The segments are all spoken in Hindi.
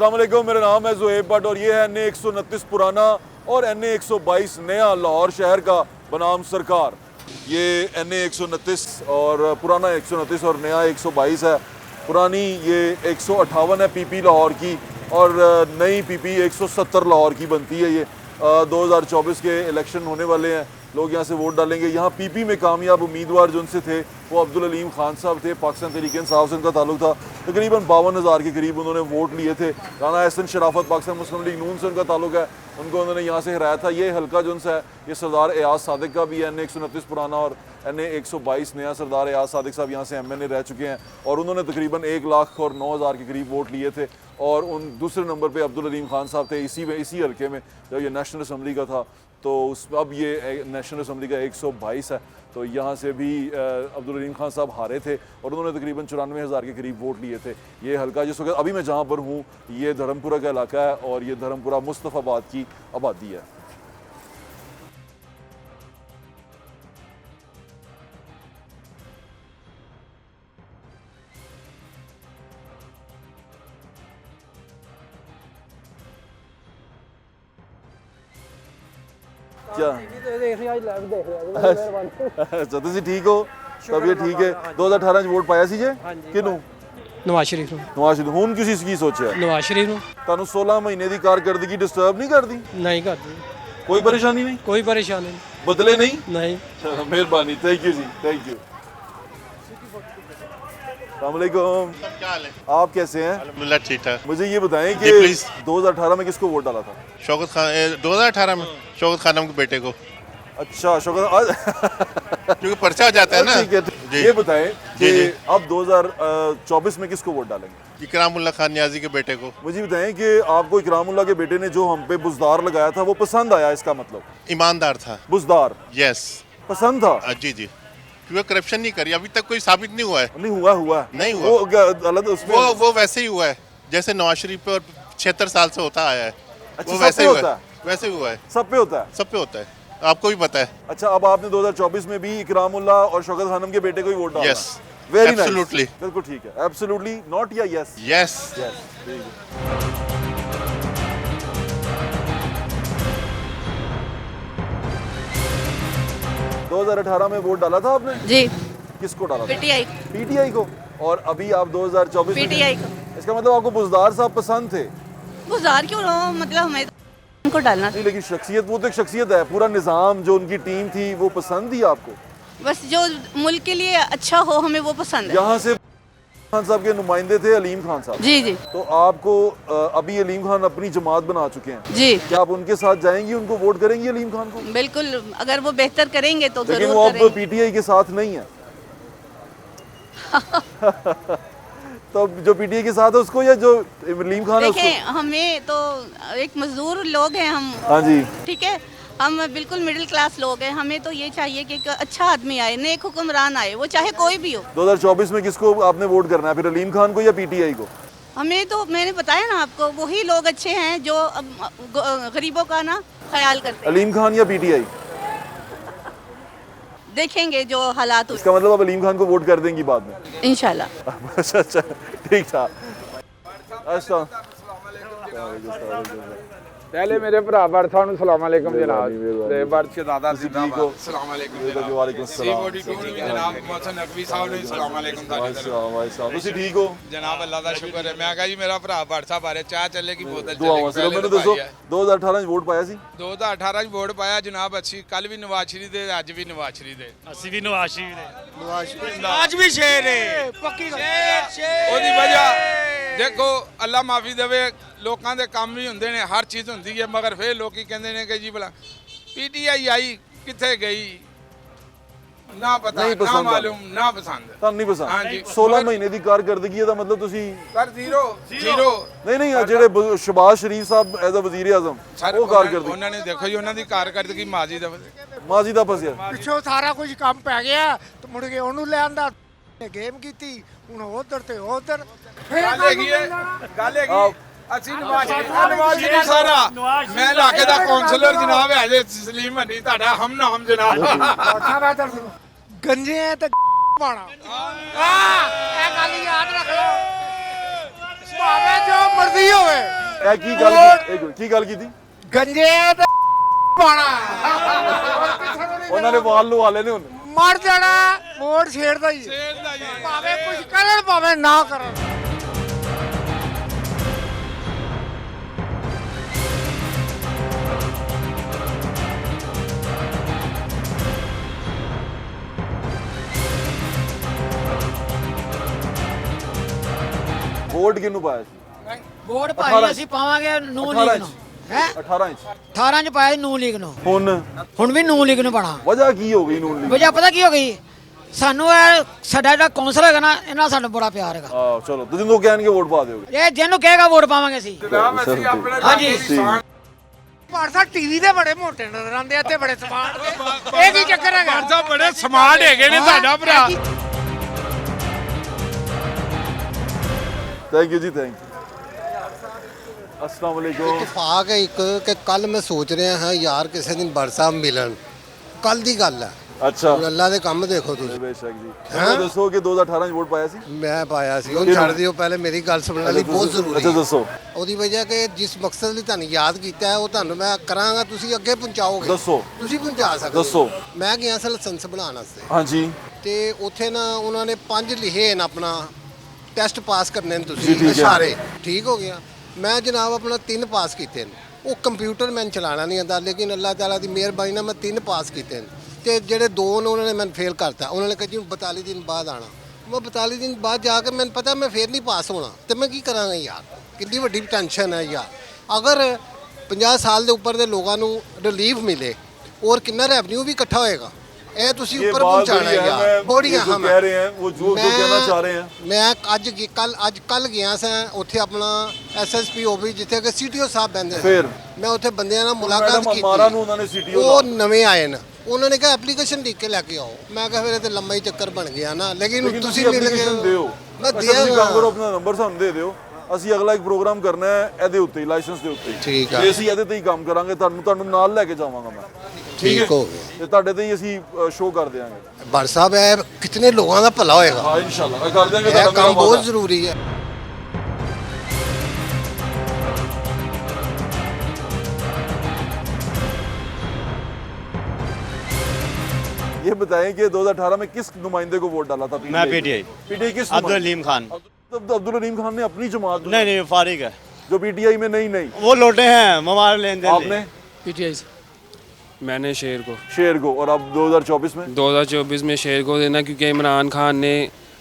अस्सलाम वालेकुम, मेरा नाम है ज़ुहैब भट्ट और ये है NA 129 पुराना और NA 122 नया लाहौर शहर का बनाम सरकार। ये NA 129 और पुराना 129 और नया 122 है। पुरानी ये 158 है PP लाहौर की और नई PP 170 लाहौर की बनती है। ये 2024 के इलेक्शन होने वाले हैं, लोग यहाँ से वोट डालेंगे। यहाँ PP में कामयाब उम्मीदवार जो उनसे थे वो अब्दुल अलीम खान साहब थे, पाकिस्तान तहरीक इंसाफ से उनका ताल्लुक था। तकरीबन 52,000 के करीब उन्होंने वोट लिए थे। राना एहसन शराफत पाकिस्तान मुस्लिम लीग नून से उनका ताल्लुक है, उनको उन्होंने यहाँ से हराया था। ये हल्का जो है ये सरदार एयाज सादिक का भी है। NA 129 पुराना और NA 122 नया। सरदार एयाज सादिक साहब यहाँ से MNA रह चुके हैं और उन्होंने तकरीबन 1,09,000 के करीब वोट लिए थे। और उन दूसरे नंबर पर अब्दुल अलीम खान साहब थे इसी हल्के में जब ये नेशनल असम्बली का था। तो उस अब ये नेशनल असम्बली का 122 है। तो यहाँ से भी अब्दुल अलीम खान साहब हारे थे और उन्होंने तकरीबन 94,000 के करीब वोट लिए थे। ये हल्का जिस वक्त अभी मैं जहाँ पर हूँ ये धर्मपुरा का इलाका है और ये धर्मपुरा मुस्तफ़ाबाद की आबादी है। क्या अच्छा तुम ठीक हो, तबीयत ठीक है। 2018 वोट पाया सी जे किनू? नवाज शरीफ नवाज शरीफ। हुन किसी की सोचा नवाज शरीफ ਤੁਹਾਨੂੰ 16 महीने की कारकर्दगी डिस्टर्ब नहीं करती? नहीं करती, कोई परेशानी नहीं, कोई परेशानी नहीं, बदले नहीं? नहीं। मेहरबानी, थैंक यू जी, थैंक यू। अस्सलामुअलैकुम, क्या हाल है? आप कैसे हैं? अल्हम्दुलिल्लाह ठीक ठाक। मुझे ये बताएं कि जी, प्लीज। 2018 में किसको वोट डाला था? शौकत खान 2018 में शौकत खानम के बेटे को, अच्छा शौकत क्योंकि पर्चा हो जाता है ना। ठीक है। जी। ये बताएं कि जी। अब 2024 में किसको वोट डालेंगे? इकरामुल्ला खान नियाजी के बेटे को। मुझे बताएं कि आपको इकरामुल्ला के बेटे ने जो हम पे बुजदार लगाया था वो पसंद आया? इसका मतलब ईमानदार था। बुजदार यस, पसंद था? जी जी, क्योंकि करप्शन नहीं करी, अभी तक कोई साबित नहीं हुआ है। नहीं हुआ नहीं हुआ। वो गलत उसमें वो वैसे ही हुआ है जैसे नवाज शरीफ पे 76 साल से होता आया है। अच्छा, वो सब वैसे पे ही होता हुआ है, वैसे ही हुआ है, सब पे होता है। सब पे होता है, आपको भी पता है। अच्छा, अब आपने 2024 में भी इकरामुल्ला और शौकत खानम के बेटे को ही वोट डाला? Yes, very nice, absolutely। बिल्कुल ठीक है। एब्सोल्युटली नॉट या यस? यस। यस। 2018 में वोट डाला था आपने? जी, किसको डाला था? पीटीआई। PTI को। और अभी आप 2024 में पीटीआई को। इसका मतलब आपको बुजदार साहब पसंद थे? गुजार क्यों रहो, मतलब हमें तो उनको डालना था। नहीं, लेकिन शख्सियत, वो तो एक शख्सियत है, पूरा निज़ाम जो उनकी टीम थी वो पसंद थी आपको? बस जो मुल्क के लिए अच्छा हो हमें वो पसंद है। यहाँ से खान साहब के नुमाइंदे थे अलीम खान साहब। जी जी तो आपको अभी अलीम खान अपनी जमात बना चुके हैं, जी, क्या आप उनके साथ जाएंगी, उनको वोट करेंगी अलीम खान को? बिल्कुल। अगर वो बेहतर करेंगे तो लेकिन जरूर वो अब करेंगे। PTI के साथ नहीं है। तो जो PTI के साथ है उसको या जो अलीम खान है देखें, उसको? हमें तो एक मजदूर लोग हैं हम, हाँ जी। ठीक है, हम बिल्कुल मिडिल क्लास लोग हैं। हमें तो ये चाहिए कि एक अच्छा आदमी आए, नेक हुक्मरान आए, वो चाहे कोई भी हो। 2024 में किसको आपने वोट करना है फिर, अलीम खान को या PTI को? हमें तो मैंने बताया ना आपको, वही लोग अच्छे हैं जो गरीबों का ना ख्याल करते हैं। अलीम खान या PTI? देखेंगे जो हालात हुए, इसका मतलब आप अलीम खान को वोट कर देंगी बाद में? इंशाल्लाह। अच्छा अच्छा, ठीक था। अच्छा, पहले मेरे भरा बरथा ਨੂੰ ਸਲਾਮ ਅਲੈਕਮ ਜਨਾਬ ਤੇ ਬਰਸ਼ ਦਾਦਾ ठीक हो? ਜ਼ਿੰਦਾਬਾਦ ਸਲਾਮ ਅਲੈਕਮ वालेकुम सलाम। ਜੀ ਜਨਾਬ ਮੌਸਨ ਨਕਵੀ ਸਾਹਿਬ ਨੂੰ ਸਲਾਮ ਅਲੈਕਮ ਤੁਹਾਡੀ ਤਰਫ माशाअल्लाह, माशाअल्लाह। ਤੁਸੀਂ ਠੀਕ ਹੋ? ਜਨਾਬ ਅੱਲਾ ਦਾ ਸ਼ੁਕਰ ਹੈ। ਮੈਂ ਕਹਾ ਜੀ ਮੇਰਾ ਭਰਾ ਬਰਸਾ ਬਾਰੇ ਚਾਹ ਚੱਲੇ ਕੀ ਬੋਤਲ ਦੁਆਵਾਂ ਸਿਰਫ ਮੈਨੂੰ ਦੱਸੋ 2018 ਚ ਵੋਟ ਪਾਇਆ ਸੀ? 2018 ਚ ਵੋਟ ਪਾਇਆ ਜਨਾਬ। ਅਸੀਂ ਕੱਲ ਵੀ ਨਵਾਜ਼ ਸ਼ਰੀਫ ਦੇ, ਅੱਜ ਵੀ ਨਵਾਜ਼ ਸ਼ਰੀਫ ਦੇ। ਅਸੀਂ ਵੀ ਨਵਾਜ਼ ਸ਼ਰੀਫ ਨੇ। ਅੱਜ ਵੀ ਸ਼ੇਰ ਹੈ, ਪੱਕੀ ਸ਼ੇਰ। ਉਹਦੀ ਵਜ੍ਹਾ ਦੇਖੋ, ਅੱਲਾ ਮਾਫੀ ਦੇਵੇ, ਲੋਕਾਂ ਦੇ ਕੰਮ ਹੀ ਹੁੰਦੇ ਨੇ, ਹਰ ਚੀਜ਼ ਹੁੰਦੀ ਹੈ, ਮਗਰ ਫਿਰ ਲੋਕੀ ਕਹਿੰਦੇ ਨੇ ਕਿ ਜੀ ਭਲਾ PTI ਆਈ ਕਿੱਥੇ ਗਈ, ਨਾ ਪਤਾ, ਨਹੀਂ ਨਾ ਪਸੰਦ ਮਾਲੂਮ, ਨਾ ਪਸੰਦ। ਤੁਹਾਨੂੰ ਨਹੀਂ ਪਸੰਦ? ਹਾਂਜੀ। 16 ਮਹੀਨੇ ਦੀ ਕਾਰਗਰਦਗੀ ਇਹਦਾ ਮਤਲਬ ਤੁਸੀਂ ਪਰ ਜ਼ੀਰੋ ਨਹੀਂ ਜਿਹੜੇ ਸ਼ਬਾਜ਼ ਸ਼ਰੀਫ ਸਾਹਿਬ ਐਜ਼ ਅ ਵਜ਼ੀਰ ਆਜ਼ਮ ਉਹ ਕਾਰਗਰਦਗੀ ਉਹਨਾਂ ਨੇ ਦੇਖੋ ਜੀ, ਉਹਨਾਂ ਦੀ ਕਾਰਗਰਦਗੀ ਮਾਜੀ ਦਾ ਮਾਜ਼ੀ ਦਾ ਫਸਿਆ। ਪਿੱਛੋਂ ਸਾਰਾ ਕੁਝ ਕੰਮ ਪੈ ਗਿਆ ਤੇ ਮੁੜ ਕੇ ਉਹਨੂੰ ਲਿਆਂਦਾ, ਗੇਮ ਕੀਤੀ, ਹੁਣ ਉਧਰ ਤੇ ਉਧਰ। ਗੱਲ ਹੈਗੀ ਅਸੀਂ ਨਵਾਜ਼ ਸ਼ਰੀਫ ਸਾਰਾ, ਮੈਂ ਇਲਾਕੇ ਦਾ ਕਾਉਂਸਲਰ ਜਨਾਬ ਹੈ ਜੇ ਸਲੀਮ ਹਨੀ, ਤੁਹਾਡਾ ਹਮ ਨਾਮ ਜਨਾਬ। ਗੰਜੇ ਆ ਤੇ ਪਾਣਾ। ਇਹ ਗੱਲ ਯਾਦ ਰੱਖ ਲਓ। ਭਾਵੇਂ ਜੋ ਮਰਜ਼ੀ ਹੋਵੇ ਇਹ ਕੀ ਗੱਲ ਕੀ ਇੱਕ ਮਿੰਟ, ਕੀ ਗੱਲ ਕੀਤੀ ਗੰਜੇ ਤੇ ਪਾਣਾ ਉਹਨਾਂ ਨੇ ਵਾਲ ਲਵਾ ਲਏ ਨੇ ਹੁਣ ਮਰ ਜਾਣਾ ਵੋਟ ਛੇੜਦਾ ਹੀ ਭਾਵੇਂ ਕੁਝ ਕਰਨ ਭਾਵੇਂ ਨਾ ਕਰਨ ਵੋਟ ਕਿਹਨੂੰ ਪਾਇਆ ਸੀ ਵੋਟ 18 ਭਾਈ ਅਸੀਂ ਪਾਵਾਂਗੇ ਨੂ 18 ਲੀਗ ਇੰਚ ਨੂੰ ਹੈ 18 ਇੰਚ 18 ਚ ਪਾਇਆ ਨੂ ਲੀਗ ਨੂੰ ਹੁਣ ਵੀ ਨੂ ਲੀਗ ਨੂੰ ਪਾਣਾ ਵਜ੍ਹਾ ਕੀ ਹੋ ਗਈ ਨੂਨ ਲੀਗ ਵਜ੍ਹਾ ਪਤਾ ਕੀ ਹੋ ਗਈ ਸਾਨੂੰ ਇਹ ਸਾਡਾ ਜਿਹੜਾ ਕੌਂਸਲ ਹੈਗਾ ਨਾ ਇਹਨਾਂ ਨਾਲ ਸਾਨੂੰ ਬੜਾ ਪਿਆਰ ਹੈਗਾ ਆ ਚਲੋ ਤੁਸੀਂ ਲੋਕ ਕਹਿਣਗੇ ਵੋਟ ਪਾ ਦਿਓਗੇ ਇਹ ਜਿਹਨੂੰ ਕਹੇਗਾ ਵੋਟ ਪਾਵਾਂਗੇ ਅਸੀਂ ਹਾਂਜੀ ਭਾਰਸਾ ਟੀਵੀ ਦੇ ਬੜੇ ਮੋਟੇ ਨਜ਼ਰ ਆਉਂਦੇ ਆ ਤੇ ਬੜੇ ਸਮਾਰਟ ਇਹ ਕੀ ਚੱਕਰ ਹੈਗਾ ਸਭ ਬੜੇ ਸਮਾਰਟ ਹੈਗੇ ਨੇ ਸਾਡਾ ਭਰਾ ਥੈਂਕ ਯੂ ਜੀ ਥੈਂਕ ਯੂ अस्सलाम वालेकुम ਇਤਫਾਕ ਹੈ ਇੱਕ ਕਿ ਕੱਲ ਮੈਂ ਸੋਚ ਰਿਹਾ ਹਾਂ ਯਾਰ ਕਿਸੇ ਦਿਨ ਬੜ ਸਾਹਿਬ ਮਿਲਣ ਕੱਲ ਦੀ ਗੱਲ ਹੈ अच्छा ਹੁਣ ਅੱਲਾ ਦੇ ਕੰਮ ਦੇਖੋ ਤੁਸੀਂ बेशक जी मैं दसो कि 2018 ਚ ਵੋਟ ਪਾਇਆ ਸੀ ਮੈਂ ਪਾਇਆ ਸੀ ਉਹ ਛੱਡ ਦਿਓ ਪਹਿਲੇ ਮੇਰੀ ਗੱਲ ਸੁਣਨ ਲਈ ਬਹੁਤ ਜ਼ਰੂਰੀ ਅੱਛਾ ਹੈ ਦੱਸੋ ਉਹਦੀ ਵਜ੍ਹਾ ਕਿ ਜਿਸ ਮਕਸਦ ਲਈ ਤੁਹਾਨੂੰ ਯਾਦ ਕੀਤਾ ਹੈ ਉਹ ਤੁਹਾਨੂੰ ਮੈਂ ਕਰਾਂਗਾ ਤੁਸੀਂ ਅੱਗੇ ਪਹੁੰਚਾਓਗੇ ਦੱਸੋ ਤੁਸੀਂ ਪਹੁੰਚਾ ਸਕਦੇ ਹੋ। ਦੱਸੋ। ਮੈਂ ਗਿਆ ਸੀ ਲਾਇਸੈਂਸ ਬਣਾਉਣ ਵਾਸਤੇ ਹਾਂਜੀ ਤੇ ਉੱਥੇ ਨਾ ਉਹਨਾਂ ਨੇ 5 ਲਿਖੇ ਨੇ ਆਪਣਾ ਟੈਸਟ ਪਾਸ ਕਰਨੇ ਨੇ ਜੀ, ਤੁਸੀਂ ਠੀਕ ਹੈ। ਸਾਰੇ ਠੀਕ ਹੋ ਗਿਆ ਮੈਂ ਜਨਾਬ ਆਪਣਾ 3 ਪਾਸ ਕੀਤੇ ਨੇ ਉਹ ਕੰਪਿਊਟਰ ਮੈਨੂੰ ਚਲਾਉਣਾ ਨਹੀਂ ਆਉਂਦਾ ਲੇਕਿਨ ਅੱਲਾਹ ਤਾਲਾ ਦੀ ਮਿਹਰਬਾਨੀ ਨਾਲ ਮੈਂ 3 ਪਾਸ ਕੀਤੇ ਨੇ ਤੇ ਜਿਹੜੇ 2 ਨੇ ਉਹਨਾਂ ਨੇ ਮੈਨੂੰ ਫੇਲ ਕਰਤਾ ਉਹਨਾਂ ਨੇ ਕਿਹਾ ਜੀ 42 ਦਿਨ ਬਾਅਦ ਆਣਾ ਮੈਂ 42 ਦਿਨ ਬਾਅਦ ਜਾ ਕੇ ਮੈਨੂੰ ਪਤਾ ਮੈਂ ਫੇਰ ਨਹੀਂ ਪਾਸ ਹੋਣਾ ਤੇ ਮੈਂ ਕੀ ਕਰਾਂਗਾ ਯਾਰ ਕਿੰਨੀ ਵੱਡੀ ਟੈਨਸ਼ਨ ਹੈ ਯਾਰ ਅਗਰ 50 ਸਾਲ ਦੇ ਉੱਪਰ ਦੇ ਲੋਕਾਂ ਨੂੰ ਰਿਲੀਫ ਮਿਲੇ ਔਰ ਕਿੰਨਾ ਰੈਵਨਿਊ ਵੀ ਇਕੱਠਾ ਹੋਏਗਾ ਇਹ ਤੁਸੀਂ ये ਉੱਪਰ बात ਪਹੁੰਚਾਣਾ बड़ी है ਯਾਰ मैं ਬੜੀ ये जो ਅਹਿਮ कह ਹੈ रहे हैं वो जो कहना चाह रहे हैं ਮੈਂ ਕੱਲ ਗਿਆ ਸਾਂ ਉੱਥੇ ਆਪਣਾ ਐਸਐਸਪੀ ਆਫਿਸ ਜਿੱਥੇ ਕਿ ਸੀਟੀਓ ਸਾਹਿਬ ਬੈਠੇ ਫਿਰ? ਮੈਂ ਉੱਥੇ ਬੰਦਿਆਂ ਨਾਲ ਮੁਲਾਕਾਤ मैडम ਕੀਤੀ हमारा ਨੂੰ ਉਹਨਾਂ ਨੇ ਸੀਟੀਓ ਉਹ ਨਵੇਂ ਆਏ ਨੇ ਉਹਨਾਂ ਨੇ ਕਿਹਾ ਐਪਲੀਕੇਸ਼ਨ ਲਿਖ ਕੇ ਲੈ ਕੇ ਆਓ ਮੈਂ ਕਿਹਾ ਫਿਰ ਇਹ ਤੇ ਲੰਮਾ ਹੀ ਚੱਕਰ ਬਣ ਗਿਆ ਨਾ ਲੇਕਿਨ ਤੁਸੀਂ ਮਿਲ ਗਏ ਐਪਲੀਕੇਸ਼ਨ ਦਿਓ ਮੈਂ ਅੱਛਾ, ਤੁਸੀਂ ਦਿਆ ਕੰਮ ਕਰੋ ਆਪਣਾ ਨੰਬਰ ਸਾਨੂੰ ਦੇ ਦਿਓ ਅਸੀਂ ਅਗਲਾ ਇੱਕ ਪ੍ਰੋਗਰਾਮ ਕਰਨਾ ਹੈ ਇਹਦੇ ਉੱਤੇ ਹੀ ਲਾਇਸੈਂਸ ਦੇ ਉੱਤੇ ਹੀ। ਠੀਕ ਆ। ਤੇ ਅਸੀਂ ਇਹਦੇ ਤੇ ਹੀ ਕੰਮ ਕਰਾਂਗੇ ਤੁਹਾਨੂੰ ਨਾਲ ਲੈ ਕੇ ਜਾਵਾਂਗਾ ਮੈਂ ਠੀਕ ਹੋ ਗਿਆ ਤੇ ਤੁਹਾਡੇ ਤੇ ਹੀ ਅਸੀਂ ਸ਼ੋਅ ਕਰ ਦਿਆਂਗੇ ਬਰ ਸਾਹਿਬ ਇਹ ਕਿਤਨੇ ਲੋਕਾਂ ਦਾ ਭਲਾ ਹੋਏਗਾ ਹਾਂ ਇਨਸ਼ਾਅੱਲਾ ਕਰ ਦਿਆਂਗੇ ਇਹ ਤੁਹਾਡਾ ਕੰਮ ਮੇਰਾ ਬਹੁਤ ਵਾਅਦਾ। ਜ਼ਰੂਰੀ ਹੈ ये बताएं कि 2018 में किस नुमाइंदे को वोट डाला था मैं पीटीआई पीटीआई किस अब्दुल हलीम खान अब्दुल हलीम खान ने अपनी जमात नहीं नहीं फारिग है जो पीटीआई में नहीं वो लौटे हैं ममार लेन देन आपने पीटीआई से मैंने शेर को शेर को और अब 2024 में 2024 में शेर को देना क्योंकि इमरान खान ने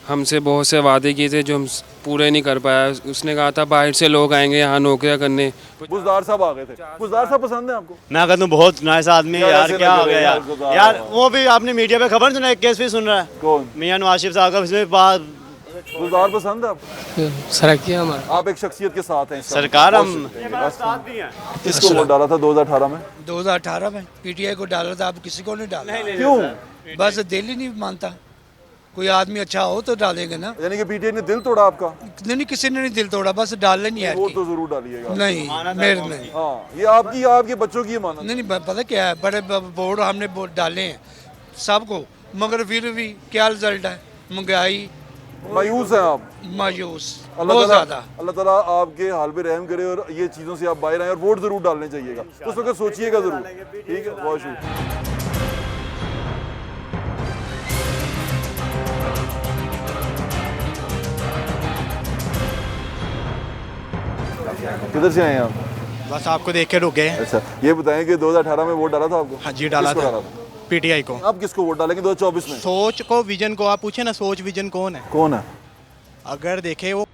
हमसे बहुत से वादे किए थे जो हम पूरे नहीं कर पाया उसने कहा था बाहर से लोग आएंगे यहाँ नौकरियाँ करने बुजदार साहब आ गए थे बुजदार साहब पसंद है आपको मैं कहता हूँ बहुत नाइस आदमी है क्या यार ऐसे क्या लग हो रहे गया हैं यार गुजार यार यार। वो भी आपने मीडिया पे खबर सुना एक केस भी सुन रहा है कौन मियां नवाज साहब का इसमें बात बुजदार पसंद है आपको सरकी हमारा आप एक शख्सियत के साथ हैं इस समय। सरकार बहुत हम शुक्रिया। किसको वोट डाला था 2018 में 2018 में पीटीआई को डाला था अब किसी को नहीं डाला क्यों बस दिल ही नहीं मानता कोई आदमी अच्छा हो तो डालेंगे ना यानी कि पीटीआई ने दिल तोड़ा आपका नहीं किसी ने नहीं दिल तोड़ा बस डालना नहीं है वोट तो जरूर डालिएगा नहीं मेरे नहीं हाँ ये आपकी आपके बच्चों की माना नहीं पता क्या है बड़े बोर्ड हमने डाले हैं सबको मगर फिर भी क्या रिजल्ट है महंगाई मायूस हैं आप मायूस अल्लाह बहुत ताला ज़्यादा अल्लाह ताला आपके हाल पे रहम करे और ये चीज़ों से आप बाहर आए और वोट जरूर डालने चाहिएगा उस वक्त सोचिएगा जरूर ठीक है बहुत शुक्रिया किधर से आए हैं आप बस आपको देख के रुक गए अच्छा ये बताएं कि 2018 में वोट डाला था आपको हाँ जी डाला किसको था पीटीआई को आप किसको वोट डालेंगे 2024 में सोच को विजन को आप पूछे ना सोच विजन कौन है कौन है अगर देखे वो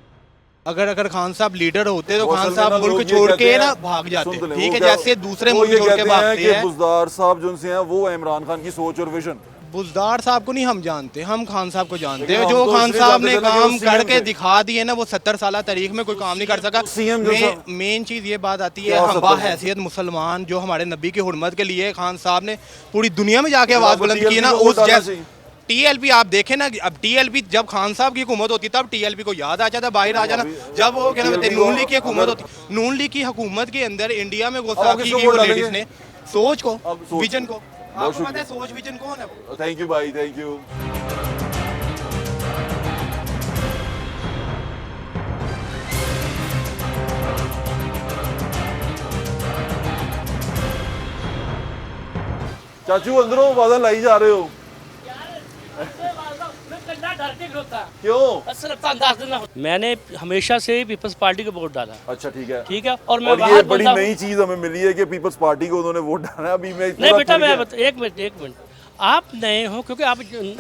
अगर खान साहब लीडर होते तो वो खान असल में साहब ना मुल्क लोग ये छोड़ कहते के हैं- ना भाग जाते सुन तो लें, ठीक वो है क्या- जैसे दूसरे वो मुल्क ये छोड़ के कहते हैं भागते कि हैं बुजदार साहब जो उनसे हैं वो है इमरान खान की सोच और विजन बुजदार साहब को नहीं हम जानते हम खान साहब को जानते लेकिन हैं हम जो तो खान इसलिए साहब जानते ने थे ना कि वो काम CM करके थे। दिखा दिए ना वो 70 साल तारीख में कोई काम नहीं कर सका CM जो था- मेन चीज़ ये बात आती है क्या हम 70 बाहैसियत मुसलमान जो हमारे नबी की हुर्मत के लिए खान साहब ने पूरी दुनिया में जाके आवाज़ आपको बुलंद की ना TLP को उस वोट डालना जैसे चाहिए। टीएलपी आप देखें ना अब टीएलपी जब खान साहब की हुकूमत होती तब टीएलपी को याद आ जाता बाहर आ जाना जब वो क्या नाम है नून लीग की हुकूमत होती नून लीग की हुकूमत के अंदर इंडिया में गुस्ताखी किसको की वोट वो लेडीज डालेंगे? ने सोच को अब सोच विजन को बहुत आपको पता है शुक्रिया। सोच विजन कौन है थैंक यू भाई थैंक यू चाचू अंदरों बादल लाई जा रहे हो क्यों? मैंने हमेशा से पीपल्स पार्टी को वोट डाला। अच्छा ठीक है, ठीक है। और मैं और ये बाहर बड़ी बंदा नई चीज हमें मिली है कि पीपल्स पार्टी को उन्होंने वोट डाला। अभी मैं नहीं बेटा, मैं एक मिनट आप नए हो क्योंकि आप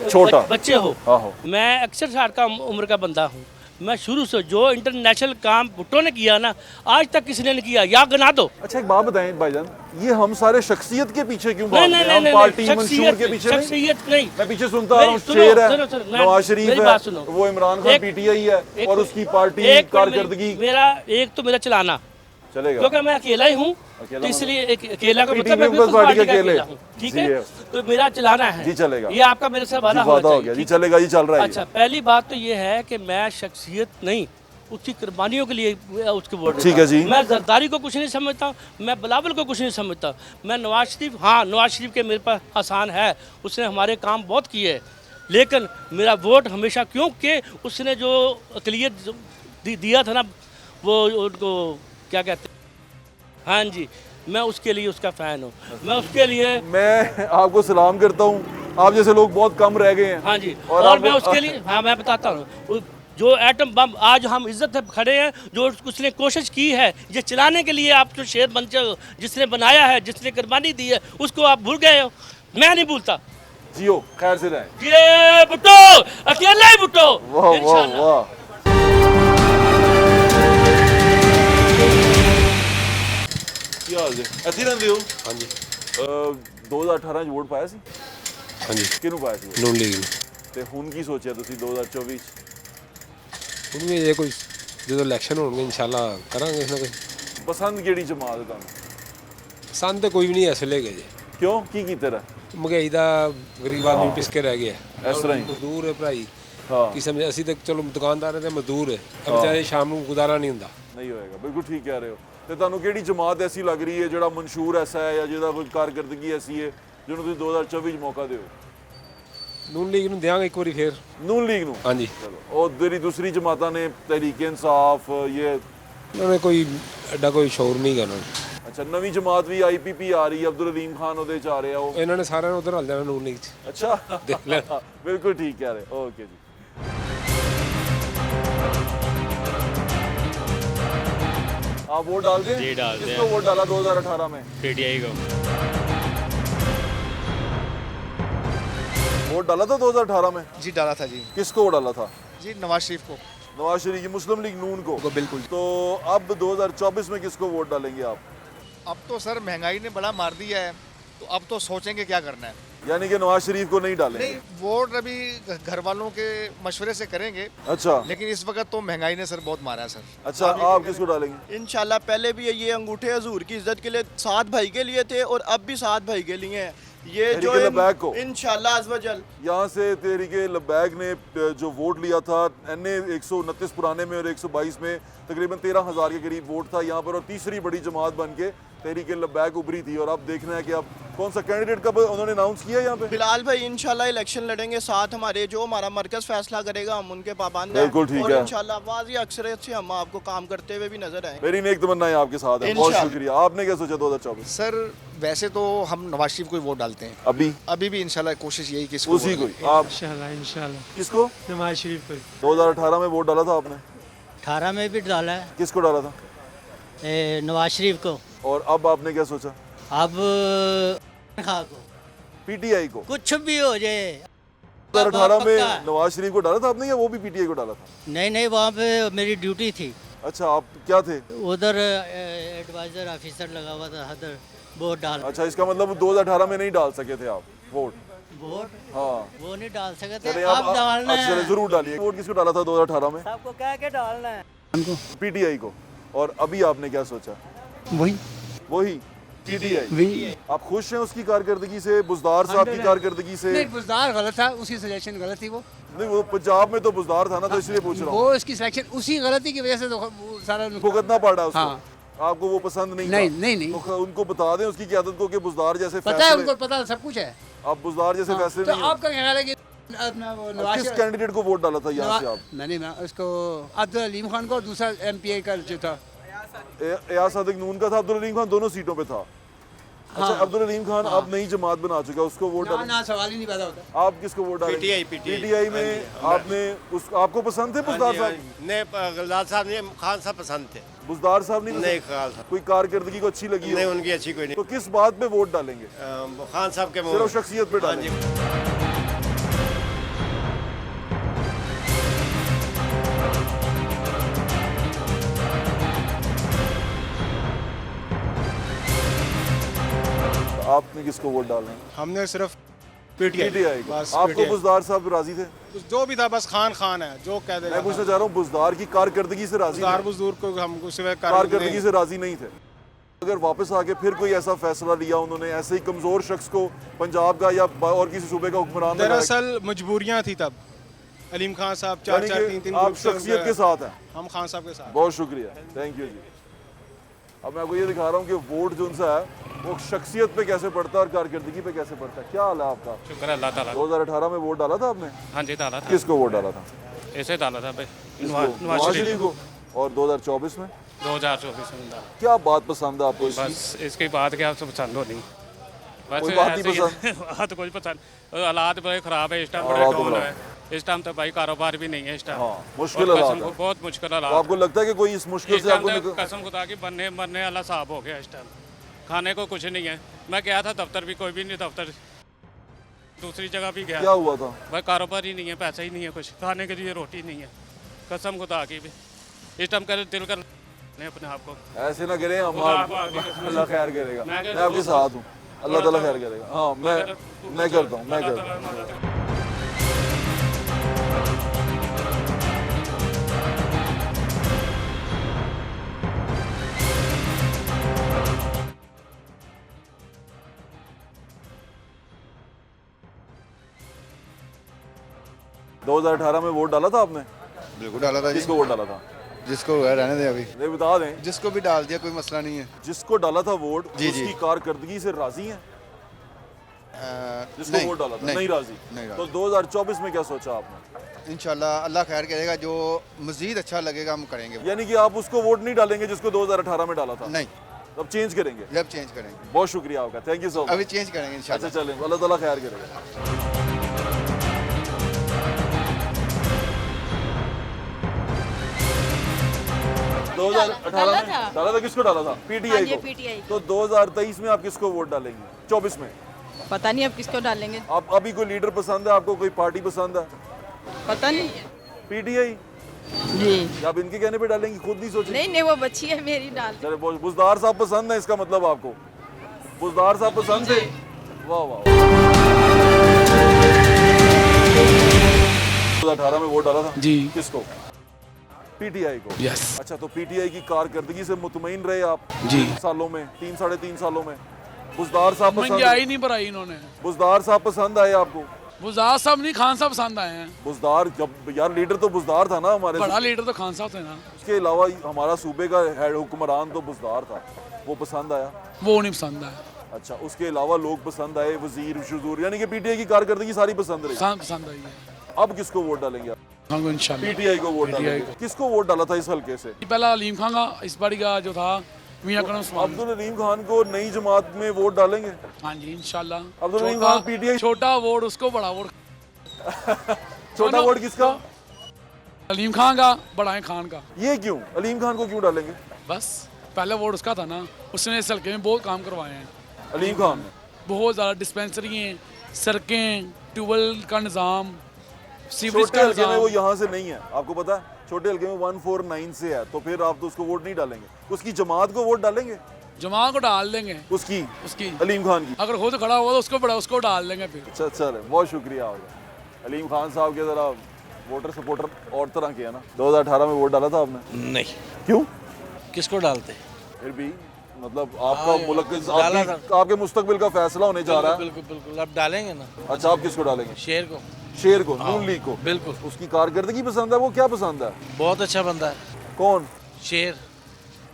छोटा बच्चे हो। आहो। मैं 61 साल का उम्र का बंदा हूँ। मैं शुरू से जो इंटरनेशनल काम भुट्टो ने किया ना, आज तक किसी ने नहीं किया, या गिना दो। अच्छा एक बात बताएं भाईजान, ये हम सारे शख्सियत के पीछे क्यों नहीं, भागते नहीं, हैं? हम नहीं, पार्टी नहीं, मंशूर के पीछे नहीं? शख्सियत नहीं। मैं पीछे सुनता आ रहा हूँ, सुनो, शेर है, सुनो, नवाज शरीफ मेरी बात सुनो। है, वो इमरान खान पीटीआई है और उसकी पार्टी एक कारकर्दगी मेरा एक तो मेरा चलाना चलेगा क्योंकि मैं अकेला ही हूँ, तो इसलिए अकेला का मतलब मैं पीपल्स पार्टी के अकेले हूँ। ठीक है, तो मेरा चलाना है जी, चलेगा। ये आपका मेरे से वादा हो गया जी, चलेगा जी, चल रहा है। अच्छा, पहली बात तो ये है कि मैं शख्सियत नहीं, उसकी कुर्बानियों के लिए उसके वोट ठीक है जी। मैं जरदारी को कुछ नहीं समझता, मैं बिलावल को कुछ नहीं समझता, मैं नवाज शरीफ, हाँ नवाज शरीफ के मेरे पास आसान है, उसने हमारे काम बहुत किए हैं, लेकिन मेरा वोट हमेशा, क्योंकि उसने जो अकलियत दिया था ना, वो उनको क्या कहते हैं, हाँ जी, मैं उसके लिए उसका फ़ैन हूँ। मैं उसके लिए मैं आपको सलाम करता हूँ, आप जैसे लोग बहुत कम रह गए हैं। हाँ जी, और मैं उसके लिए, हाँ मैं बताता हूँ, जो एटम बम आज हम इज्जत से खड़े हैं, जो उसने कोशिश की है ये चलाने के लिए, आप जो शेर बनते हो, जिसने बनाया है, जिसने कुर्बानी दी है, उसको आप भूल गए हो। मैं नहीं भूलता। जियो खैर से रहें। ये भुट्टो अकेला ही भुट्टो। वाह वाह वाह। ਕੀ ਹਾਲ ਜੀ? ਇੱਥੇ ਰਹਿੰਦੇ ਹੋ? ਹਾਂਜੀ। 2018 ਚ ਵੋਟ ਪਾਇਆ ਸੀ? ਹਾਂਜੀ। ਕਿਹਨੂੰ ਪਾਇਆ ਸੀ? ਨੂਨ ਲੀਗ ਨੂੰ। ਤੇ ਹੁਣ ਕੀ ਸੋਚਿਆ ਤੁਸੀਂ 2024 ਚ? ਹੁਣ ਵੀ ਜੇ ਕੋਈ ਜਦੋਂ ਇਲੈਕਸ਼ਨ ਹੋਣਗੇ ਇਨਸ਼ਾਅੱਲਾ ਕਰਾਂਗੇ ਇਸ ਨਾਲ ਕੋਈ। ਪਸੰਦ ਕਿਹੜੀ ਜਮਾਤ ਹੈ ਤੁਹਾਨੂੰ? ਪਸੰਦ ਤਾਂ ਕੋਈ ਵੀ ਨਹੀਂ ਇਸ ਵੇਲੇ ਹੈਗੇ ਜੇ। ਕਿਉਂ ਕੀ ਕੀਤਾ ਰ? ਮਹਿੰਗਾਈ ਦਾ ਗਰੀਬ ਆਦਮੀ ਪਿਸ ਕੇ ਰਹਿ ਗਿਆ। ਇਸ ਤਰ੍ਹਾਂ ਹੀ ਮਜ਼ਦੂਰ ਹੈ ਭਰਾਈ। ਹਾਂ। ਕੀ ਸਮਝ, ਅਸੀਂ ਤਾਂ ਚਲੋ ਦੁਕਾਨਦਾਰ ਤੇ ਮਜ਼ਦੂਰ ਹੈ, ਵਿਚਾਰੇ ਸ਼ਾਮ ਨੂੰ ਗੁਜ਼ਾਰਾ ਨਹੀਂ ਹੁੰਦਾ। ਨਹੀਂ ਹੋਏਗਾ, ਬਿਲਕੁਲ ਠੀਕ ਕਹਿ ਰਹੇ ਹੋ। ਤੇ ਤੁਹਾਨੂੰ ਕਿਹੜੀ ਜਮਾਤ ਐਸੀ ਲੱਗ ਰਹੀ ਹੈ ਜਿਹੜਾ ਮਨਸ਼ੂਰ ਐਸਾ ਹੈ ਜਾਂ ਜਿਹਦਾ ਕੋਈ ਕਾਰਗਰਦਗੀ ਐਸੀ ਹੈ ਜਿਹਨੂੰ ਤੁਸੀਂ 2024 ਚ ਮੌਕਾ ਦਿਓ? ਨੂਨ ਲੀਗ ਨੂੰ ਦਿਆਂਗੇ ਇੱਕ ਵਾਰੀ ਫੇਰ। ਨੂਨ ਲੀਗ ਨੂੰ? ਹਾਂਜੀ। ਚਲੋ, ਉਹ ਜਿਹੜੀ ਦੂਸਰੀ ਜਮਾਤਾਂ ਨੇ ਤਹਿਰੀਕ ਇਨਸਾਫ, ਇਹ ਉਹਨਾਂ ਨੇ ਕੋਈ ਐਡਾ ਕੋਈ ਸ਼ੌਰ ਨਹੀਂ ਕਰਨਾ। ਅੱਛਾ, ਨਵੀਂ ਜਮਾਤ ਵੀ ਆਈਪੀਪੀ ਆ ਰਹੀ ਹੈ, ਅਬਦੁਲ ਅਲੀਮ ਖਾਨ ਉਹਦੇ ਚ ਆ ਰਿਹਾ। ਉਹ ਇਹਨਾਂ ਨੇ ਸਾਰਿਆਂ ਨੂੰ ਉਧਰ ਹਲ ਜਾਣਾ ਨੂਨ ਲੀਗ ਚ। ਅੱਛਾ, ਦੇਖ ਲੈ। ਬਿਲकुल ठीक कह रहे। ओके जी। आप वोट डालते हैं? जी, डालते हैं। किसको वोट डाला 2018 में? पीटीआई को। वोट डाला था 2018 में? जी डाला था जी। किसको वोट डाला था? जी नवाज शरीफ को। नवाज शरीफ की मुस्लिम लीग नून को? बिल्कुल। तो अब 2024 में किसको वोट डालेंगे आप? अब तो सर महंगाई ने बड़ा मार दिया है, तो अब तो सोचेंगे क्या करना है। यानी कि नवाज शरीफ को नहीं डालेंगे? नहीं, वोट अभी घर वालों के मशवरे से करेंगे। अच्छा, लेकिन इस वक्त तो महंगाई ने सर बहुत मारा है सर। अच्छा, आप किसको डालेंगे? इंशाल्लाह पहले भी ये अंगूठे हजूर की इज्जत के लिए सात भाई के लिए थे और अब भी सात भाई के लिए हैं। ये जो लब्बैक को इंशाल्लाह अज़्वजल यहाँ से तहरीके लब्बैक ने जो वोट लिया था, NA 129 पुराने में और 122 में तकरीबन 13,000 के करीब वोट था यहाँ पर, और तीसरी बड़ी जमात बन के तहरीके लब्बैक उभरी थी। और अब देखना है कि अब कौन सा कैंडिडेट कब उन्होंने अनाउंस किया यहाँ पे? बिलाल भाई इंशाल्लाह इलेक्शन लड़ेंगे साथ हमारे, जो हमारा मरकज फैसला करेगा हम उनके पाबंद हैं। बिल्कुल ठीक और है। इंशाल्लाह वाज़ी अक्सरियत से हम आपको काम करते हुए भी नजर आएंगे। मेरी नेक तमन्ना है आपके साथ है। बहुत शुक्रिया। आपने क्या सोचा 2024? सर वैसे तो हम नवाज शरीफ को ही वोट डालते हैं अभी भी इंशाल्लाह कोशिश यही कि उसी को। आप इंशाल्लाह किसको? नवाज शरीफ को। 2018 में वोट डाला था आपने? 18 में भी डाला है। किसको डाला था? नवाज शरीफ को। और अब आपने क्या सोचा? अब खा को, पीटीआई को? कुछ भी हो जाए। 2018 में नवाज शरीफ को डाला था आपने या वो भी पीटीआई को डाला था? नहीं, वहाँ पे मेरी ड्यूटी थी। अच्छा, आप क्या थे? उधर एडवाइजर ऑफिसर लगा हुआ था, उधर वोट डाल। अच्छा, इसका मतलब 2018 में नहीं डाल सके थे आप वोट? हाँ, वो नहीं डाल सके थे। चलिए अब डालना अच्छा, है। जरूर डालिए। वोट किसको डाला था 2018 में? सबको कह के डालना है। पीटीआई को। और अभी आपने क्या सोचा? वही पीटीआई। आप खुश हैं उसकी कारकर्दगी से, बुज़दार साहब की कारकर्दगी से? नहीं, बुज़दार गलत था, उसकी सिलेक्शन गलत थी। वो नहीं, वो पंजाब में तो बुज़दार था ना, तो इसलिए पूछ रहा हूँ। वो उसकी सिलेक्शन उसी गलती की वजह से तो सारा भुगतना पड़ा उसको। हाँ। आपको वो पसंद नहीं था? नहीं। तो उनको बता दें उसकी क़यादत को कि बुज़दार जैसे पता है, उनको पता सब कुछ है। आप बुज़दार जैसे फैसले तो नहीं। आपका ख्याल है कि किस कैंडिडेट को वोट डाला था यहाँ से आप? मैंने उसको अब्दुल अलीम खान को, और दूसरा MPA का जो था एयाज सादिक नून का था, अब्दुल अलीम खान दोनों सीटों पे था। अच्छा, अब्दुल हलीम खान अब नई जमात बना चुका है, उसको वोट ना सवाल ही नहीं पैदा होता। आप किसको वोट डालेंगे? पीटीआई में आपने आपको पसंद थे बुज़दार साहब? नहीं, गुलजार साहब नहीं, खान साहब पसंद थे। बुज़दार साहब नहीं नहीं, पसंद? खान साहब कोई कारकर्दगी को अच्छी लगी नहीं, हो? उनकी अच्छी कोई नहीं। तो किस बात पे वोट डालेंगे? खान साहब के सिर्फ शख्सियत पे डालेंगे? आपने किसको वोट डालना है? हमने सिर्फ पीटीआई को। आपको बुज़दार साहब राजी थे? जो भी था, बस खान है, जो कह दे। मैं पूछना चाह रहा हूँ, बुज़दार की कारकर्दगी से राजी थे? बुजुर्ग को हम सिवाय कारकर्दगी से राजी नहीं थे। अगर वापस आके फिर कोई ऐसा फैसला लिया उन्होंने, ऐसे ही कमजोर शख्स को पंजाब का या और किसी सूबे का हुक्मरान, दरअसल मजबूरियां थी तब। अलीम खान साहब 4-4-3-3 आप शख्सियत के साथ हैं? हम खान साहब के साथ। बहुत शुक्रिया, थैंक यू जी। अब मैं आपको ये दिखा रहा हूँ कि वोट जो उनसा है वो शख्सियत पे कैसे पड़ता है और कारकर्दगी पे कैसे पड़ता है। क्या हाल है आपका? शुक्र अल्लाह ताला। 2018 में वोट डाला था आपने? हाँ जी डाला था। किसको वोट डाला था? ऐसे डाला था भाई, नवाज शरीफ को। और 2024 में? 2024 में डाला। क्या बात पसंद है आपको? बस इसकी बात क्या आपसे पसंद हो नहीं, कोई बात नहीं पसंद? बात कोई पसंद, हालात बड़े खराब है इस टाइम, बड़े डाउन है इस टाइम, तो भाई कारोबार भी नहीं है इस टाइम। मुश्किल हालात है, बहुत मुश्किल हालात। आपको लगता है कि कोई इस मुश्किल से आपको? कसम खुदा की बनने मरने वाला साहब हो गया इस टाइम, खाने को कुछ नहीं है। मैं गया था दफ्तर भी, कोई भी नहीं दफ्तर, दूसरी जगह भी गया। क्या हुआ था? भाई कारोबार ही नहीं है, पैसा ही नहीं है, कुछ खाने के लिए रोटी नहीं है, कसम खुदा की भी इस टाइम कर दिल कर अपने आप को। ऐसे ना करें हम, अल्लाह खैर करेगा, मैं आपके साथ हूँ, अल्लाह ताला खैर करेगा। हाँ, मैं करता हूँ, मैं करता हूँ। 2018 में वोट डाला था आपने? बिल्कुल डाला था। किसको वोट डाला था? जिसको रहने दें अभी, नहीं बता दें। जिसको भी डाल दिया कोई मसला नहीं है। जिसको डाला था वोट, जी उसकी कारकर्दगी से राजी हैं? जिसको वोट डाला था नहीं राजी? नहीं। तो 2024 में क्या सोचा आपने? इंशाल्लाह अल्लाह खैर करेगा, जो मजीद अच्छा लगेगा हम करेंगे। यानी कि आप उसको वोट नहीं डालेंगे जिसको 2018 में डाला था? नहीं। अब चेंज करेंगे? जब चेंज करेंगे। बहुत शुक्रिया आपका, थैंक यू सो मच। अभी चेंज करेंगे इंशाल्लाह। अच्छा चलें, अल्लाह ताला खैर करेगा। 2018 डाला था। किसको डाला था? पीटीआई को। पीटीआई। तो 2023 में आप किसको वोट डालेंगे? 24 में पता नहीं अब किसको डालेंगे। आप अभी कोई लीडर पसंद है आपको, कोई पार्टी पसंद है? पता नहीं। पीटीआई जी। आप इनके कहने पे डालेंगे, खुद नहीं सोचे? नहीं वो बच्ची है मेरी, डाल। चले, बुज़दार साहब पसंद है, इसका मतलब आपको बुज़दार साहब पसंद है? वाह वाह। 2018 में वोट डाला था जी। किसको? पीटीआई को। यस। अच्छा, तो पीटीआई की कारकर्दगी से मुतमईन रहे आप? जी। सालों में, 3-3.5 सालों में बुज़दार साहब पसंद? महंगाई नहीं बढ़ाई इन्होंने। बुज़दार साहब पसंद आए आपको? बुज़दार साहब नहीं, खान साहब पसंद आए हैं। बुज़दार जब यार लीडर तो बुज़दार था ना हमारे, बड़ा लीडर तो खान साहब थे ना। उसके अलावा हमारा सूबे का हेड हुक्मरान तो बुज़दार था, वो पसंद आया? वो नहीं पसंद आया। अच्छा, उसके अलावा लोग पसंद आए, वजीर शुजूर, यानी कि पीटीआई की कारकर्दगी सारी पसंद रही? पसंद आई है। अब किसको वोट डालेंगे आप? हाँ इंशाल्लाह पीटीआई को वोट डालेंगे। किसको वोट डाला था इस हल्के से? पहला अलीम खान का, इस बारी का जो था मियां करम उस्मान। अब्दुल हलीम खान को नई जमात में वोट डालेंगे? हाँ जी इंशाल्लाह। अब्दुल हलीम खान पीटीआई। छोटा वोट उसको, बड़ा वोट छोटा वोट किसका? अलीम खान का, बड़ा है खान का। ये क्यों? अलीम खान को क्यों डालेंगे? बस पहले वोट उसका था ना, उसने इस हल्के में बहुत काम करवाए हैं। अलीम खान ने बहुत ज़्यादा डिस्पेंसरी हैं, सड़कें, ट्यूबवेल का निज़ाम, सीवरेज छोटे का हल्के में निज़ाम। वो यहाँ से नहीं है, आपको पता है? छोटे हल्के में 149 से है, तो फिर आप तो उसको वोट नहीं डालेंगे, उसकी जमात को वोट डालेंगे? जमात को डाल देंगे। उसकी उसकी अलीम खान की अगर खुद खड़ा हुआ तो उसको बड़ा, उसको डाल देंगे फिर। अच्छा चले, बहुत शुक्रिया होगा। अलीम खान साहब के ज़रा वोटर सपोर्टर और तरह के है ना। 2018 में वोट डाला था आपने? नहीं। क्यों? किसको डालते? फिर भी मतलब आपका मुल्क, आपके मुस्तकबिल का फैसला होने जा रहा है। बिल्कुल बिल्कुल, अब डालेंगे ना। अच्छा, आप किसको डालेंगे? शेर को। शेर को? नून लीग को? बिल्कुल। उसकी कारकर्दगी पसंद है? वो क्या पसंद है? बहुत अच्छा बंदा है। कौन? शेर।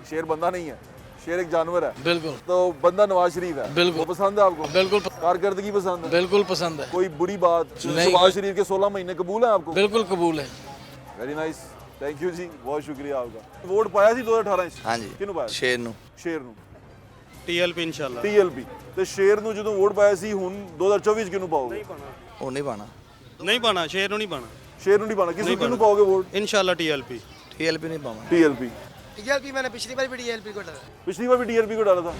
शेर बंदा नहीं है, शेर एक जानवर है। बिल्कुल। तो बंदा नवाज शरीफ है। बिल्कुल। वो पसंद है आपको? बिल्कुल। कारकर्दगी पसंद है? बिल्कुल पसंद है। कोई बुरी बात? नवाज शरीफ के 16 महीने कबूल है आपको? बिल्कुल कबूल है। वेरी नाइस, थैंक यू जी, बहुत शुक्रिया आपका। वोट पाया सी 2018 हाँ जी। किनू पाया? शेर नू। शेर नू। TLP इंशाल्लाह TLP ਤੇ ਸ਼ੇਰ ਨੂੰ ਜਦੋਂ ਵੋਟ ਪਾਇਆ ਸੀ ਹੁਣ 2024 ਕਿਹਨੂੰ ਪਾਓਗੇ ਉਹ ਨਹੀਂ ਪਾਣਾ नहीं पाना शेर नहीं पाना ਸ਼ੇਰ ਨੂੰ ਨਹੀਂ ਪਾਣਾ ਕਿਸੇ ਕਿਹਨੂੰ ਪਾਓਗੇ ਵੋਟ इंशाल्लाह TLP TLP नहीं पावा TLP टीएलपी मैंने पिछली बार भी टीएलपी को डाला पिछली बार भी TLP को डाला था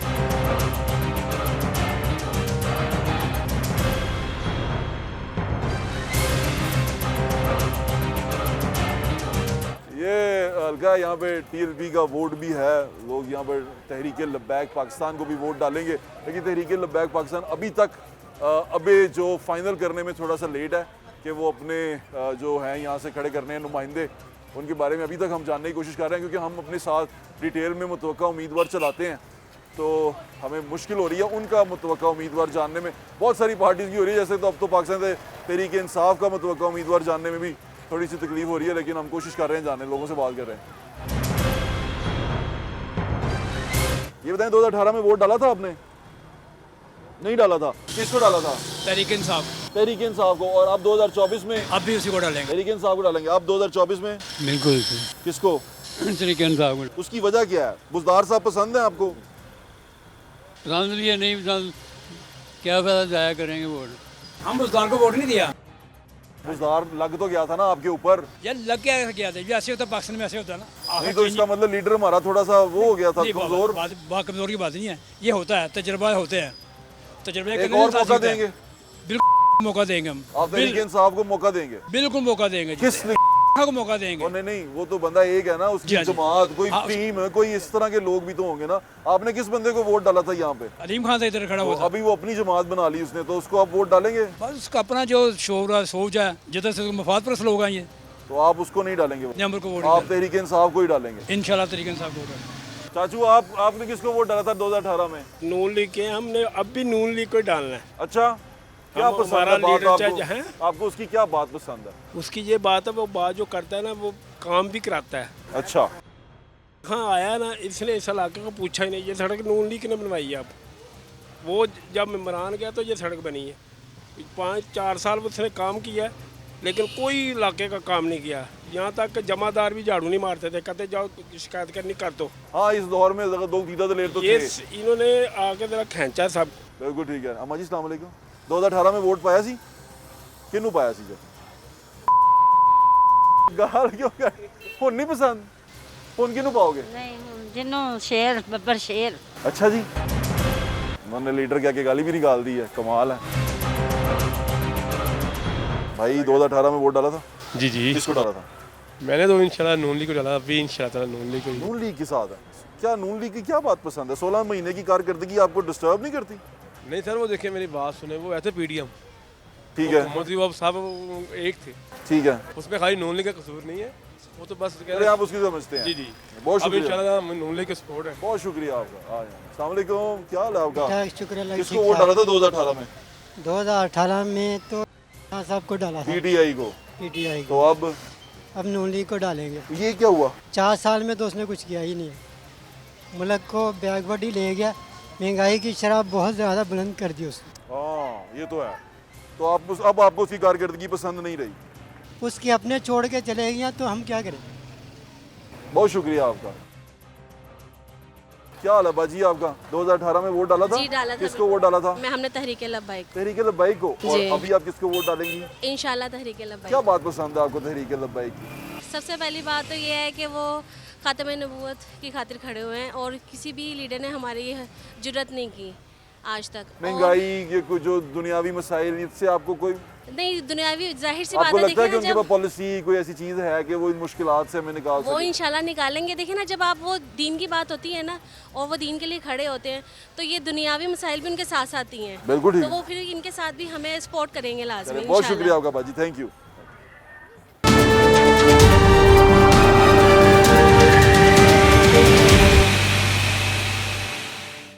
ये हल्का यहाँ पे TLP का वोट भी है लोग यहाँ पर तहरीक लब्बैक पाकिस्तान को भी वोट डालेंगे लेकिन तहरीक लब्बैक पाकिस्तान अभी तक अभी जो फाइनल करने में थोड़ा सा लेट है कि वो अपने जो हैं यहाँ से खड़े करने हैं नुमाइंदे उनके बारे में अभी तक हम जानने की कोशिश कर रहे हैं क्योंकि हम अपने साथ डिटेल में मुतवक्का उम्मीदवार चलाते हैं तो हमें मुश्किल हो रही है उनका मुतवक्का उम्मीदवार जानने में। बहुत सारी पार्टीज़ की हो रही है जैसे तो अब तो पाकिस्तान तहरीक इंसाफ का मुतवक्का उम्मीदवार जानने में भी थोड़ी सी तकलीफ हो रही है लेकिन हम कोशिश कर रहे हैं जानने लोगों से बात कर रहे हैं। ये बताएं 2018 में वोट डाला था आपने? नहीं डाला था। किसको डाला था? तहरीक इंसाफ। तहरीक इंसाफ को। और आप 2024 में? अब भी उसी को डालेंगे। तहरीक इंसाफ को डालेंगे। आप 2024 में? बिल्कुल। किसको? तहरीक इंसाफ को। उसकी वजह क्या है? बुज़दार साहब पसंद है आपको? पसंद लिए नहीं पसंद क्या फायदा जाया करेंगे वोट। हम बुज़दार को वोट नहीं दिया। बुज़दार लग तो गया था ना आपके ऊपर? यार लग गया था ऐसे होता पाकिस्तान में ऐसे होता ना। नहीं तो इसका मतलब लीडर हमारा थोड़ा सा वो हो गया था कमजोर। बात कमजोर की बात नहीं है ये होता है तजुर्बा होते हैं तजुर्बे एक और मौका देंगे। बिल्कुल मौका देंगे हम। आप तहरीक इंसाफ को मौका देंगे? बिल्कुल मौका देंगे। किस को मौका देंगे? नहीं वो तो बंदा एक है ना उसकी जमात कोई टीम है कोई इस तरह के लोग भी तो होंगे ना। आपने किस बंदे को वोट डाला था यहाँ पे? अलीम खान से इधर खड़ा हुआ था। अभी वो अपनी जमात बना ली उसने तो उसको आप वोट डालेंगे? बस उसका अपना जो शोर है सोच है जिधर से मफाद परस्त लोग आएंगे तो आप उसको नहीं डालेंगे? आप तहरीक इंसाफ को ही डालेंगे? इंशाल्लाह तहरीक इंसाफ को। चाचू आपने किसको वोट डाला था 2018 में? नून लीग के। हमने अब भी नून लीग को डालना है। अच्छा क्या पसंद है बात आपको? आपको उसकी क्या बात पसंद है? उसकी ये बात है वो बात जो करता है ना वो काम भी कराता है। अच्छा हाँ आया ना इसने इस इलाके को पूछा ही नहीं ये सड़क नून लीग ने बनवाई है। आप वो जब मेम्बरान गया तो ये सड़क बनी है 5-4 साल उसने काम किया लेकिन कोई इलाके का काम नहीं किया। यहाँ तक जमादार भी झाड़ू नहीं मारते थे कहते जाओ शिकायत करनी कर दो। हाँ इस दौर में दो दीदा दलेर तो ये इन्होंने आके जरा खींचा सब। बिल्कुल ठीक है। अम्मा जी अस्सलाम वालेकुम। 2018 में वोट पाया सी किनू पाया सी जब गाल क्यों कर हुन नहीं पसंद हुन किनू पाओगे? नहीं जिन्नू शेर बब्बर शेर। अच्छा जी मैंने लीडर क्या के गाली भी निकाल दी है कमाल है। भाई 2018 में वोट डाला था? जी जी। किसको डाला था? मैंने तो इंशाल्लाह नून लीग को डाला अभी इंशाल्लाह नून लीग को। नून लीग के साथ है क्या? नून लीग की क्या बात पसंद है? 16 महीने की कारकर्दगी आपको डिस्टर्ब नहीं करती? नहीं सर वो देखिए मेरी बात सुने वो ऐसे पीडीएम ठीक है मोदी बाबू साहब एक थे ठीक है उसमें खाली नून लीग का कसूर नहीं है वो तो बस अरे आप उसकी समझते हैं। जी जी बहुत शुक्रिया। इंशाल्लाह नून लीग का सपोर्ट है। बहुत शुक्रिया आपका। अस्सलाम वालेकुम क्या हाल है आपका? शुक्रिया। किसको वोट डाला था 2018 में? 2018 में तो साहब को डाला था पीटीआई को। पीटीआई तो अब नून लीग को डालेंगे। ये क्या हुआ? 4 साल में तो उसने कुछ किया ही नहीं है। मुल्क को बैकवर्ड ही ले गया। महंगाई की शराब बहुत ज़्यादा बुलंद कर दी उसने। हाँ ये तो है। तो आप अब आपको उसकी कारकर्दगी पसंद नहीं रही? उसके अपने छोड़ के चले गए तो हम क्या करें? बहुत शुक्रिया आपका। क्या हाल है बाजी आपका? 2018 में वोट डाला था? जी डाला था। किसको वोट डाला था? मैं हमने तहरीक लब्बैक। तहरीक लब्बैक को। और अभी आप किसको वोट डालेंगी? इंशाल्लाह तहरीक लब्बैक। क्या बात पसंद है आपको तहरीक लब्बैक की? सबसे पहली बात तो ये है कि वो खातमे नबूवत की खातिर खड़े हुए हैं और किसी भी लीडर ने हमारी जुर्रत नहीं की आज तक। महंगाई ये कोई जो दुनियावी मसाइल इससे आपको कोई नहीं दुनियावी जाहिर सी बात आपको है। लगता है कि उनके पास पॉलिसी कोई ऐसी चीज़ है कि वो इन मुश्किलात से हमें निकाल वो इंशाल्लाह निकालेंगे। देखिए ना जब आप वो दीन की बात होती है ना और वो दीन के लिए खड़े होते हैं तो ये दुनियावी मसाइल भी उनके साथ साथ ही हैं। बिल्कुल ठीक। तो वो फिर इनके साथ भी हमें सपोर्ट करेंगे लाजमी। बहुत शुक्रिया आपका बाजी थैंक यू।